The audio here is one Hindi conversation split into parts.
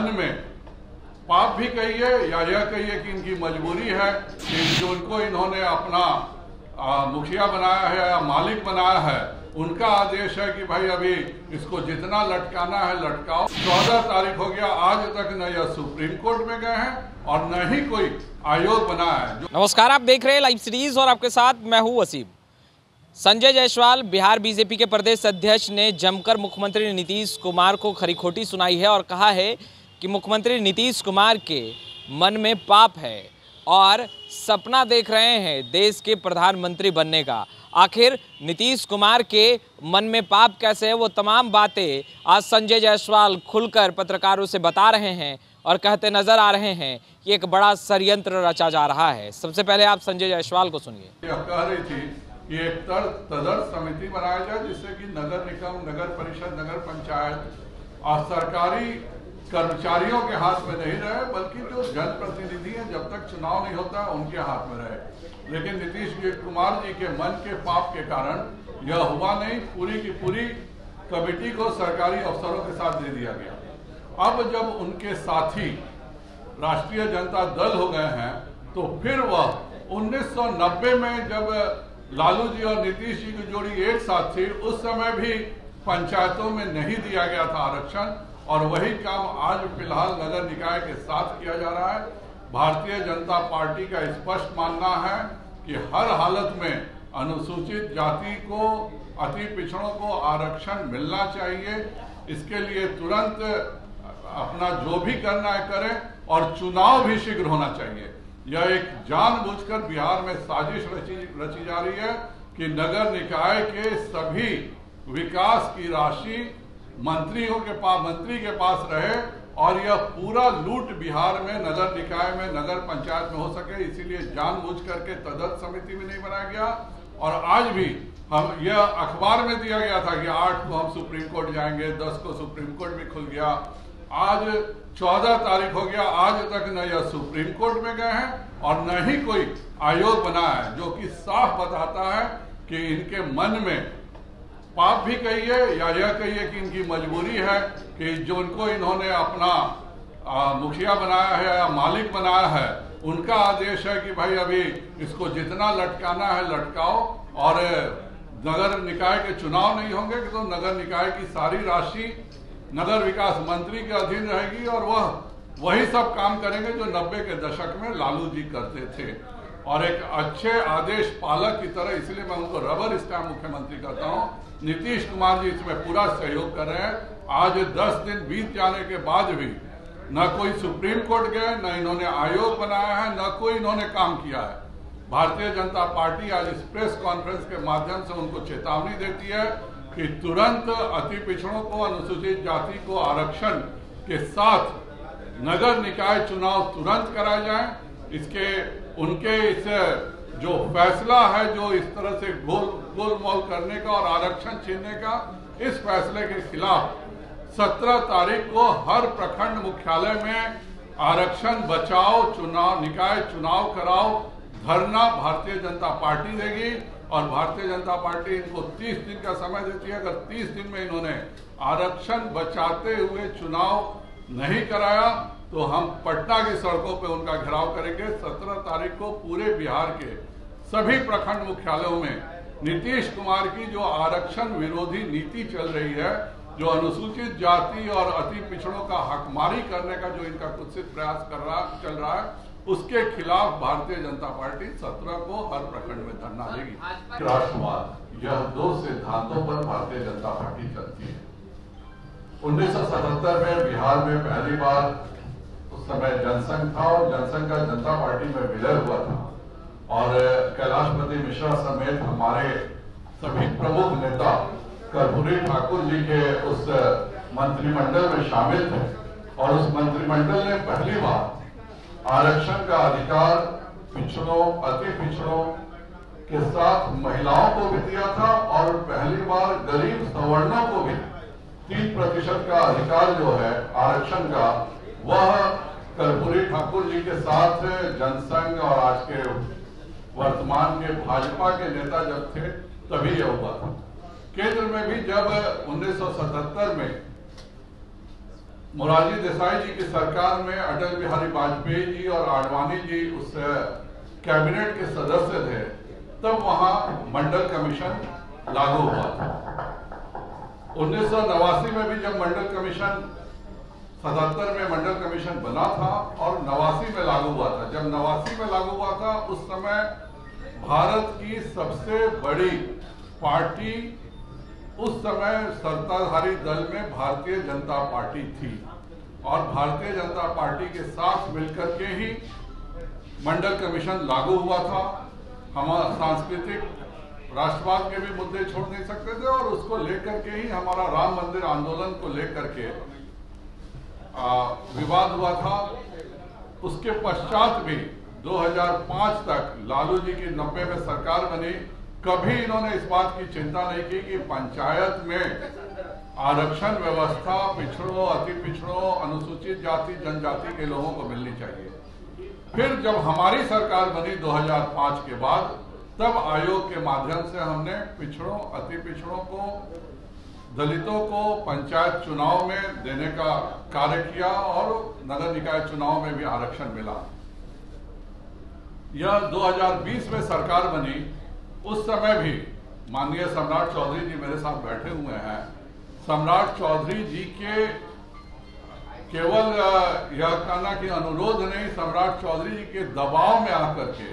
मन में पाप भी कहिए या यह कहिए कि इनकी मजबूरी है कि जो उनको इन्होंने अपना मुखिया बनाया है या मालिक बनाया है, उनका आदेश है कि भाई अभी इसको जितना लटकाना है लटकाओ। 14 तारीख हो गया, आज तक न यह सुप्रीम कोर्ट में गए हैं और न ही कोई आयोग बना है। नमस्कार, आप देख रहे हैं लाइव सीरीज और आपके साथ मैं हूं वसीम। संजय जायसवाल बिहार बीजेपी के प्रदेश अध्यक्ष ने जमकर मुख्यमंत्री नीतीश कुमार को खरी खोटी सुनाई है और कहा है कि मुख्यमंत्री नीतीश कुमार के मन में पाप है और सपना देख रहे हैं देश के प्रधानमंत्री बनने का। आखिर नीतीश कुमार के मन में पाप कैसे है, वो तमाम बातें आज संजय जायसवाल खुलकर पत्रकारों से बता रहे हैं और कहते नजर आ रहे हैं कि एक बड़ा षड्यंत्र रचा जा रहा है। सबसे पहले आप संजय जायसवाल को सुनिए। कह रही थी कि एक तदर्थ समिति बनाया जाए जिससे कि नगर निगम, नगर परिषद, नगर पंचायत और सरकारी कर्मचारियों के हाथ में नहीं रहे, बल्कि जो जनप्रतिनिधि हैं जब तक चुनाव नहीं होता उनके हाथ में रहे। लेकिन नीतीश कुमार जी के मन के पाप के कारण यह हुआ नहीं। पूरी की पूरी कमेटी को सरकारी अफसरों के साथ दे दिया गया। अब जब उनके साथी राष्ट्रीय जनता दल हो गए हैं तो फिर वह 1990 में जब लालू जी और नीतीश जी की जोड़ी एक साथ थी, उस समय भी पंचायतों में नहीं दिया गया था आरक्षण, और वही काम आज फिलहाल नगर निकाय के साथ किया जा रहा है। भारतीय जनता पार्टी का स्पष्ट मानना है कि हर हालत में अनुसूचित जाति को, अति पिछड़ों को आरक्षण मिलना चाहिए। इसके लिए तुरंत अपना जो भी करना है करें और चुनाव भी शीघ्र होना चाहिए। यह एक जानबूझकर बिहार में साजिश रची जा रही है कि नगर निकाय के सभी विकास की राशि मंत्री के पास रहे और यह पूरा लूट बिहार में नगर निकाय में, नगर पंचायत में हो सके। इसीलिए जानबूझ करके तदर्थ समिति भी नहीं बनाया गया। और आज भी हम यह अखबार में दिया गया था कि 8 को हम सुप्रीम कोर्ट जाएंगे, 10 को सुप्रीम कोर्ट भी खुल गया। आज 14 तारीख हो गया, आज तक न यह सुप्रीम कोर्ट में गए हैं और न ही कोई आयोग बना है, जो कि साफ बताता है कि इनके मन में पाप भी कहिए या यह कहिए कि इनकी मजबूरी है कि जो उनको इन्होंने अपना मुखिया बनाया है या मालिक बनाया है, उनका आदेश है कि भाई अभी इसको जितना लटकाना है लटकाओ। और नगर निकाय के चुनाव नहीं होंगे कि तो नगर निकाय की सारी राशि नगर विकास मंत्री के अधीन रहेगी और वह वही सब काम करेंगे जो 90 के दशक में लालू जी करते थे। और एक अच्छे आदेश पालक की तरह, इसलिए मैं उनको रबर स्टैम्प मुख्यमंत्री कहता हूं, नीतीश कुमार जी इसमें पूरा सहयोग कर रहे हैं। आज 10 दिन बीत जाने के बाद भी न कोई सुप्रीम कोर्ट गए, न इन्होंने आयोग बनाया है, न कोई इन्होंने काम किया है। भारतीय जनता पार्टी आज इस प्रेस कॉन्फ्रेंस के माध्यम से उनको चेतावनी देती है कि तुरंत अति पिछड़ों को, अनुसूचित जाति को आरक्षण के साथ नगर निकाय चुनाव तुरंत कराए जाए। उनके इस जो फैसला है, जो इस तरह से गोलमोल करने का और आरक्षण छीनने का, इस फैसले के खिलाफ 17 तारीख को हर प्रखंड मुख्यालय में आरक्षण बचाओ, निकाय चुनाव कराओ धरना भारतीय जनता पार्टी देगी। और भारतीय जनता पार्टी इनको 30 दिन का समय देती है। अगर 30 दिन में इन्होंने आरक्षण बचाते हुए चुनाव नहीं कराया तो हम पटना की सड़कों पे उनका घेराव करेंगे। 17 तारीख को पूरे बिहार के सभी प्रखंड मुख्यालयों में नीतीश कुमार की जो आरक्षण विरोधी नीति चल रही है, जो अनुसूचित जाति और अति पिछड़ों का हकमारी करने का जो इनका कुत्सित प्रयास चल रहा है, उसके खिलाफ भारतीय जनता पार्टी 17 को हर प्रखंड में धरना देगी। राष्ट्रवाद, यह 2 सिद्धांतों पर भारतीय जनता पार्टी चलती है। 1977 में बिहार में पहली बार उस समय जनसंघ था और जनसंघ का जनता पार्टी में विलय हुआ था और कैलाशपति मिश्रा समेत हमारे सभी प्रमुख नेता कर्पूरी ठाकुर जी के उस मंत्रिमंडल में शामिल थे और उस मंत्रिमंडल ने पहली बार आरक्षण का अधिकार पिछड़ों, अति पिछड़ों के साथ महिलाओं को भी दिया था और पहली बार गरीब सवर्णों को भी 30% का अधिकार जो है आरक्षण का, वह कर्पूरी ठाकुर जी के साथ जनसंघ और आज के वर्तमान के भाजपा के नेता जब थे तभी यह हुआ था। केंद्र में भी जब 1977 में मोरारजी देसाई जी की सरकार में अटल बिहारी वाजपेयी जी और आडवाणी जी उस कैबिनेट के सदस्य थे, तब वहां मंडल कमीशन लागू हुआ था। 1989 में भी जब मंडल कमीशन 77 में मंडल कमीशन बना था और 89 में लागू हुआ था। जब 89 में लागू हुआ था उस समय भारत की सबसे बड़ी पार्टी उस समय सत्ताधारी दल में भारतीय जनता पार्टी थी और भारतीय जनता पार्टी के साथ मिलकर के ही मंडल कमीशन लागू हुआ था। हमारा सांस्कृतिक राष्ट्रवाद के भी मुद्दे छोड़ नहीं सकते थे और उसको लेकर के ही हमारा राम मंदिर आंदोलन को लेकर के विवाद हुआ था। उसके पश्चात भी 2005 तक लालू जी की 90 में सरकार बनी, कभी इन्होंने इस बात की चिंता नहीं की कि पंचायत में आरक्षण व्यवस्था पिछड़ों, अति पिछड़ों, अनुसूचित जाति जनजाति के लोगों को मिलनी चाहिए। फिर जब हमारी सरकार बनी 2005 के बाद, तब आयोग के माध्यम से हमने पिछड़ों, अति पिछड़ों को, दलितों को पंचायत चुनाव में देने का कार्य किया और नगर निकाय चुनाव में भी आरक्षण मिला। यह 2020 में सरकार बनी, उस समय भी माननीय सम्राट चौधरी जी मेरे साथ बैठे हुए हैं। सम्राट चौधरी जी के केवल यह कहना कि अनुरोध नहीं, सम्राट चौधरी जी के दबाव में आकर के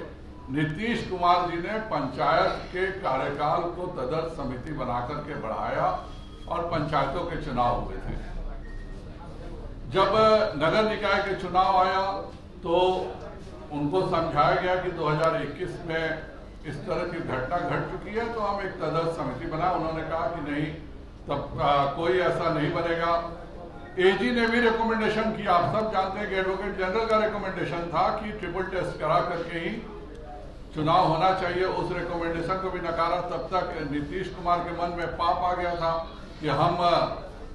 नीतीश कुमार जी ने पंचायत के कार्यकाल को तदर्थ समिति बनाकर के बढ़ाया और पंचायतों के चुनाव हुए थे। जब नगर निकाय के चुनाव आया तो उनको समझाया गया कि 2021 में इस तरह की घटना घट चुकी है तो हम एक तदर्थ समिति बनाए। उन्होंने कहा कि नहीं, तब कोई ऐसा नहीं बनेगा। एजी ने भी रिकमेंडेशन किया। आप सब जानते हैं कि एडवोकेट जनरल का रिकमेंडेशन था कि ट्रिपल टेस्ट करा करके ही चुनाव होना चाहिए। उस रिकमेंडेशन को भी नकारा। तब तक नीतीश कुमार के मन में पाप आ गया था कि हम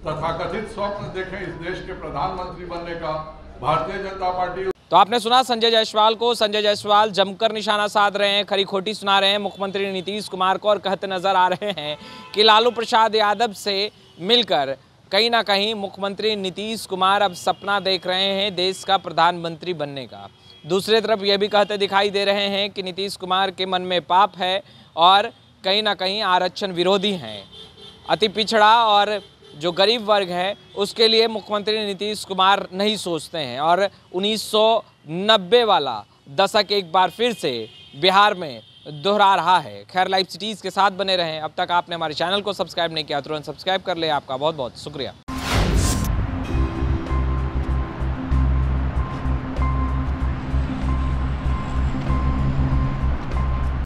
तथाकथित स्वप्न देखें इस देश के प्रधानमंत्री बनने का। भारतीय जनता पार्टी। तो आपने सुना संजय जायसवाल को। संजय जायसवाल जमकर निशाना साध रहे हैं, खरी खोटी सुना रहे हैं मुख्यमंत्री नीतीश कुमार को और कहते नजर आ रहे हैं कि लालू प्रसाद यादव से मिलकर कहीं ना कहीं मुख्यमंत्री नीतीश कुमार अब सपना देख रहे हैं देश का प्रधानमंत्री बनने का। दूसरी तरफ ये भी कहते दिखाई दे रहे हैं कि नीतीश कुमार के मन में पाप है और कहीं ना कहीं आरक्षण विरोधी हैं। अति पिछड़ा और जो गरीब वर्ग है उसके लिए मुख्यमंत्री नीतीश कुमार नहीं सोचते हैं और 1990 वाला दशक एक बार फिर से बिहार में दोहरा रहा है। खैर, लाइव सिटीज़ के साथ बने रहें। अब तक आपने हमारे चैनल को सब्सक्राइब नहीं किया, तुरंत सब्सक्राइब कर ले। आपका बहुत बहुत शुक्रिया।